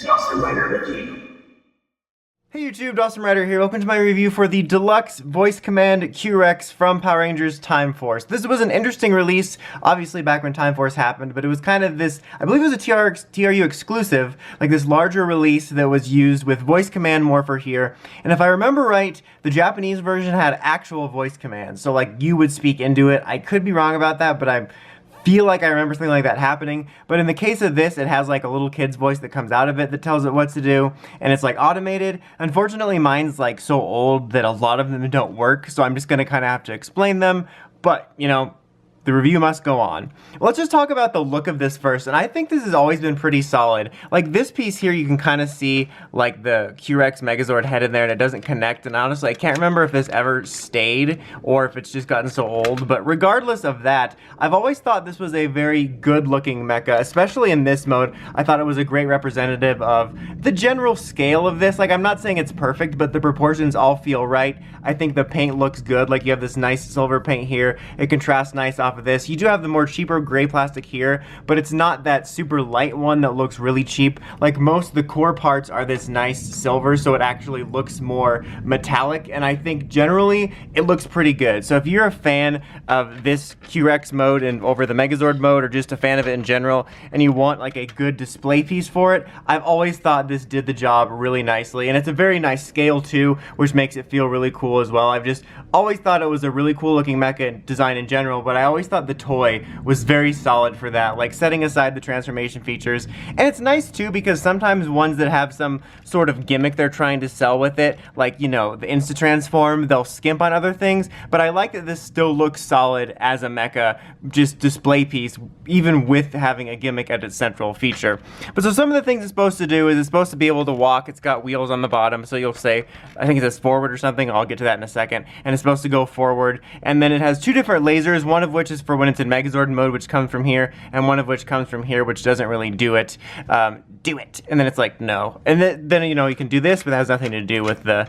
Awesome Rider review. Hey YouTube, Awesome Rider here. Welcome to my review for the deluxe voice command Q-Rex from Power Rangers Time Force. This was an interesting release, obviously back when Time Force happened, but it was kind of this, I believe it was a TRU exclusive, like this larger release that was used with voice command Morpher here. And if I remember right, the Japanese version had actual voice commands, so like you would speak into it. I could be wrong about that, but I feel like I remember something like that happening. But in the case of this, it has like a little kid's voice that comes out of it that tells it what to do, and it's like automated. Unfortunately, mine's like so old that a lot of them don't work, so I'm just gonna kind of have to explain them, but you know, the review must go on. Let's just talk about the look of this first, and I think this has always been pretty solid. Like this piece here, you can kind of see like the Q-Rex Megazord head in there, and it doesn't connect, and honestly I can't remember if this ever stayed or if it's just gotten so old, but regardless of that, I've always thought this was a very good looking mecha, especially in this mode. I thought it was a great representative of the general scale of this. Like I'm not saying it's perfect, but the proportions all feel right. I think the paint looks good. Like you have this nice silver paint here, it contrasts nice off of this. You do have the more cheaper gray plastic here, but it's not that super light one that looks really cheap. Like most of the core parts are this nice silver, so it actually looks more metallic, and I think generally it looks pretty good. So if you're a fan of this Q-Rex mode and over the Megazord mode, or just a fan of it in general, and you want like a good display piece for it, I've always thought this did the job really nicely, and it's a very nice scale too, which makes it feel really cool as well. I've just always thought it was a really cool looking mecha design in general, but I always thought the toy was very solid for that, like setting aside the transformation features. And it's nice too because sometimes ones that have some sort of gimmick they're trying to sell with it, like, you know, the insta-transform, they'll skimp on other things, but I like that this still looks solid as a mecha, just display piece, even with having a gimmick at its central feature. But so some of the things it's supposed to do is it's supposed to be able to walk. It's got wheels on the bottom, so you'll say, I think it says forward or something, I'll get to that in a second, and it's supposed to go forward. And then it has two different lasers, one of which is for when it's in Megazord mode, which comes from here, and one of which comes from here, which doesn't really do it. And then it's like, no. And then you know, you can do this, but that has nothing to do with the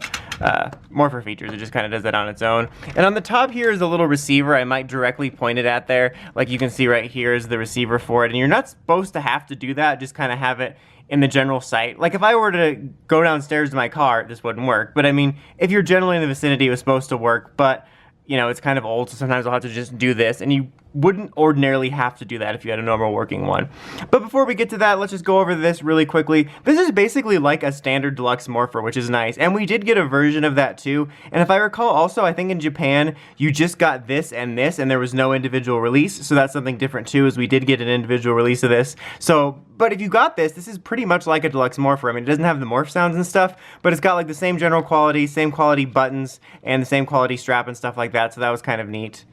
Morpher features. It just kind of does that on its own. And on the top here is a little receiver. I might directly point it at there. Like you can see right here is the receiver for it. And you're not supposed to have to do that, just kind of have it in the general sight. Like if I were to go downstairs to my car, this wouldn't work. But I mean, if you're generally in the vicinity, it was supposed to work, but you know, it's kind of old, so sometimes I'll have to just do this, and you wouldn't ordinarily have to do that if you had a normal working one. But before we get to that, let's just go over this really quickly. This is basically like a standard deluxe Morpher, which is nice, and we did get a version of that too. And if I recall also, I think in Japan, you just got this, and there was no individual release, so that's something different too, is we did get an individual release of this. So, but if you got this, this is pretty much like a deluxe Morpher. I mean, it doesn't have the morph sounds and stuff, but it's got like the same general quality, same quality buttons, and the same quality strap and stuff like that, so that was kind of neat.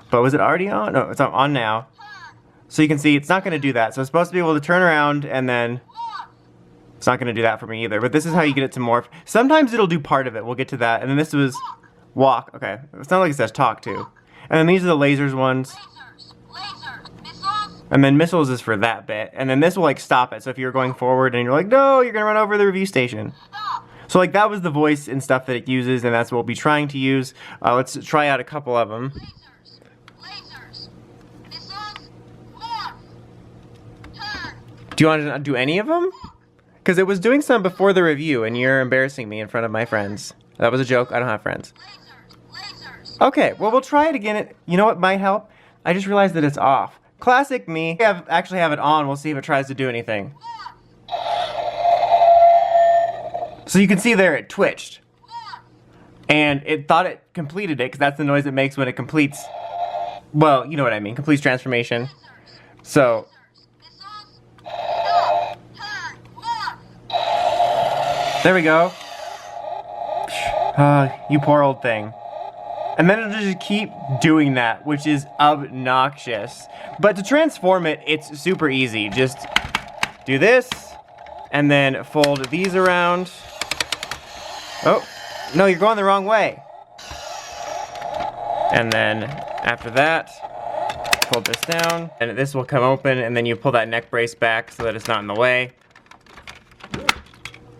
But was it already on? No, it's on now. So you can see it's not going to do that. So it's supposed to be able to turn around, and then it's not going to do that for me either. But this is how you get it to morph. Sometimes it'll do part of it. We'll get to that. And then this was walk. Okay. It's not like it says talk to. And then these are the lasers ones. And then missiles is for that bit. And then this will like stop it. So if you're going forward and you're like, no, you're going to run over the review station. So like that was the voice and stuff that it uses, and that's what we'll be trying to use. Let's try out a couple of them. Do you want to do any of them? Because it was doing some before the review, and you're embarrassing me in front of my friends. That was a joke. I don't have friends. Okay, well, we'll try it again. You know what might help? I just realized that it's off. Classic me. I actually have it on. We'll see if it tries to do anything. So you can see there it twitched. And it thought it completed it, because that's the noise it makes when it completes. Well, you know what I mean. Completes transformation. So there we go. You poor old thing. And then it'll just keep doing that, which is obnoxious. But to transform it, it's super easy. Just do this, and then fold these around. Oh, no, you're going the wrong way. And then after that, fold this down, and this will come open, and then you pull that neck brace back so that it's not in the way.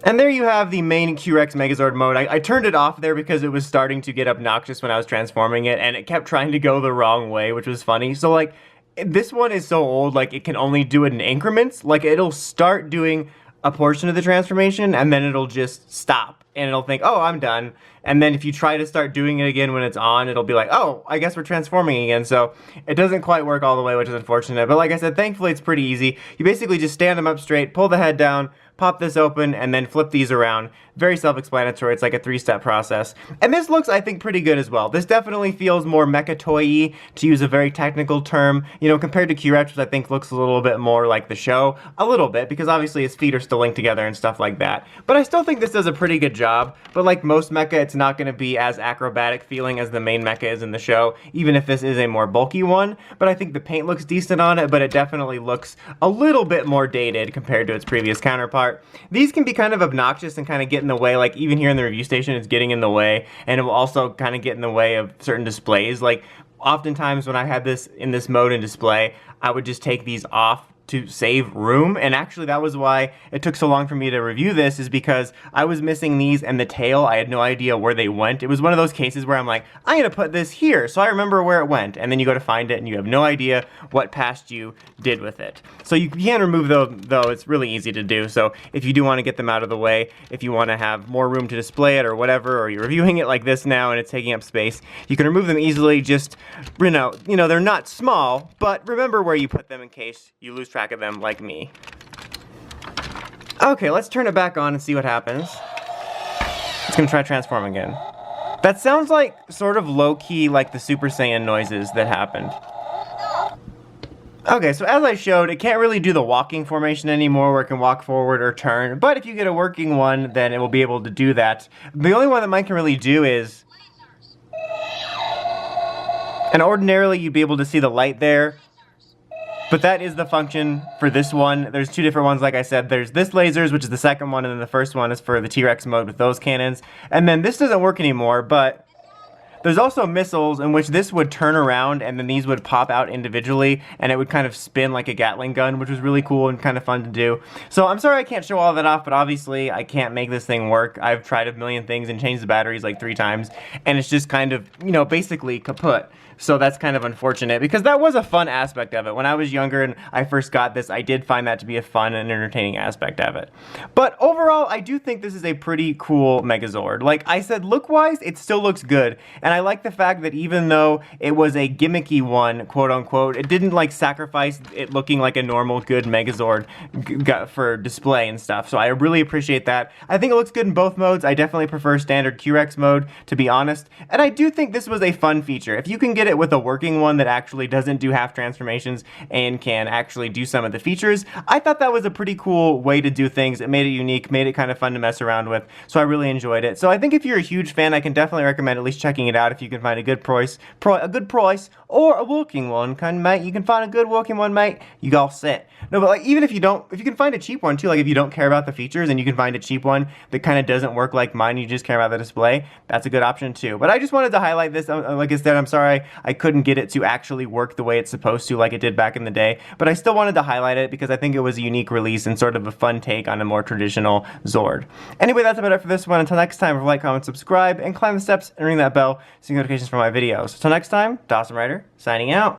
And there you have the main Q-Rex Megazord mode. I turned it off there because it was starting to get obnoxious when I was transforming it, and it kept trying to go the wrong way, which was funny. So like, this one is so old, like it can only do it in increments. Like it'll start doing a portion of the transformation, and then it'll just stop, and it'll think, oh, I'm done. And then if you try to start doing it again when it's on, it'll be like, oh, I guess we're transforming again. So it doesn't quite work all the way, which is unfortunate. But like I said, thankfully it's pretty easy. You basically just stand them up straight, pull the head down, pop this open, and then flip these around. Very self-explanatory. It's like a 3-step process. And this looks, I think, pretty good as well. This definitely feels more mecha-toy-y, to use a very technical term, you know, compared to Q-Rex, which I think looks a little bit more like the show. A little bit, because obviously his feet are still linked together and stuff like that. But I still think this does a pretty good job. But like most mecha, it's not going to be as acrobatic feeling as the main mecha is in the show, even if this is a more bulky one. But I think the paint looks decent on it, but it definitely looks a little bit more dated compared to its previous counterpart. These can be kind of obnoxious and kind of get in the way, like even here in the review station it's getting in the way, and it will also kind of get in the way of certain displays. Like oftentimes when I had this in this mode and display, I would just take these off to save room, and actually that was why it took so long for me to review this, is because I was missing these and the tail. I had no idea where they went. It was one of those cases where I'm like, I'm gonna put this here so I remember where it went, and then you go to find it and you have no idea what past you did with it. So you can remove them though, it's really easy to do. So if you do want to get them out of the way, if you want to have more room to display it or whatever, or you're reviewing it like this now and it's taking up space, you can remove them easily. Just, you know, they're not small, but remember where you put them in case you lose track of them like me. Okay, let's turn it back on and see what happens. It's gonna try to transform again. That sounds like sort of low-key like the Super Saiyan noises that happened. Okay, so as I showed, it can't really do the walking formation anymore where it can walk forward or turn, but if you get a working one, then it will be able to do that. The only one that mine can really do is... And ordinarily you'd be able to see the light there, but that is the function for this one. There's two different ones, like I said. There's this lasers, which is the second one, and then the first one is for the T-Rex mode with those cannons. And then this doesn't work anymore, but there's also missiles in which this would turn around and then these would pop out individually and it would kind of spin like a Gatling gun, which was really cool and kind of fun to do. So I'm sorry I can't show all of that off, but obviously I can't make this thing work. I've tried a million things and changed the batteries like 3 times, and it's just kind of, you know, basically kaput. So that's kind of unfortunate, because that was a fun aspect of it. When I was younger and I first got this, I did find that to be a fun and entertaining aspect of it. But overall, I do think this is a pretty cool Megazord. Like I said, look-wise, it still looks good. And I like the fact that even though it was a gimmicky one, quote-unquote, it didn't like sacrifice it looking like a normal, good Megazord for display and stuff. So I really appreciate that. I think it looks good in both modes. I definitely prefer standard Q-Rex mode, to be honest. And I do think this was a fun feature. If you can get it with a working one that actually doesn't do half transformations and can actually do some of the features, I thought that was a pretty cool way to do things. It made it unique, made it kind of fun to mess around with, so I really enjoyed it. So I think if you're a huge fan, I can definitely recommend at least checking it out if you can find a good price, or a working one, mate. You can find a good working one, mate, you all set. No, but like, even if you don't, if you can find a cheap one too, like if you don't care about the features and you can find a cheap one that kind of doesn't work like mine, you just care about the display, that's a good option too. But I just wanted to highlight this. Like I said, I'm sorry I couldn't get it to actually work the way it's supposed to like it did back in the day, but I still wanted to highlight it because I think it was a unique release and sort of a fun take on a more traditional Zord. Anyway, that's about it for this one. Until next time, like, comment, subscribe, and climb the steps and ring that bell so you get notifications for my videos. Until next time, Dawson Rider, signing out.